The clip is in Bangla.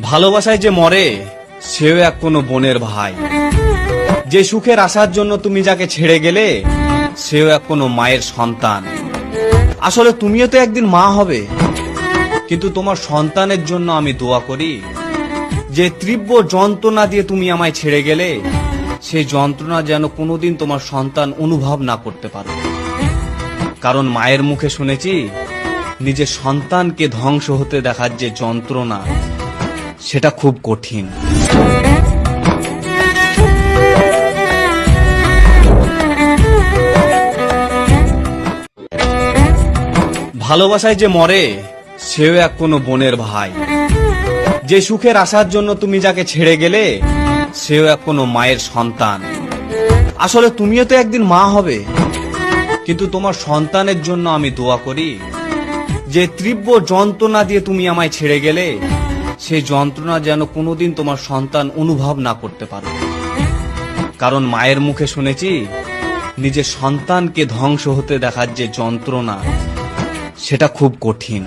ভালোবাসায় যে মরে সেও এক কোনো বোনের ভাই। যে সুখের আশার জন্য তুমি যাকে ছেড়ে গেলে সেও এক কোনো মায়ের সন্তান। আসলে তুমিও তো একদিন মা হবে, কিন্তু তোমার সন্তানের জন্য আমি দোয়া করি যে তীব্র যন্ত্রণা দিয়ে তুমি আমায় ছেড়ে গেলে সেই যন্ত্রণা যেন কোনোদিন তোমার সন্তান অনুভব না করতে পারে। কারণ মায়ের মুখে শুনেছি নিজের সন্তানকে ধ্বংস হতে দেখার যে যন্ত্রণা সেটা খুব কঠিন। ভালোবাসায় যে মরে সেও এক কোনো বোনের ভাই। যে সুখের আশার জন্য তুমি যাকে ছেড়ে গেলে সেও এক কোনো মায়ের সন্তান। আসলে তুমিও তো একদিন মা হবে, কিন্তু তোমার সন্তানের জন্য আমি দোয়া করি যে তীব্র যন্ত্রণা দিয়ে তুমি আমায় ছেড়ে গেলে সেই যন্ত্রণা যেন কোনোদিন তোমার সন্তান অনুভব না করতে পারে। কারণ মায়ের মুখে শুনেছি নিজের সন্তানকে ধ্বংস হতে দেখার যে যন্ত্রণা সেটা খুব কঠিন।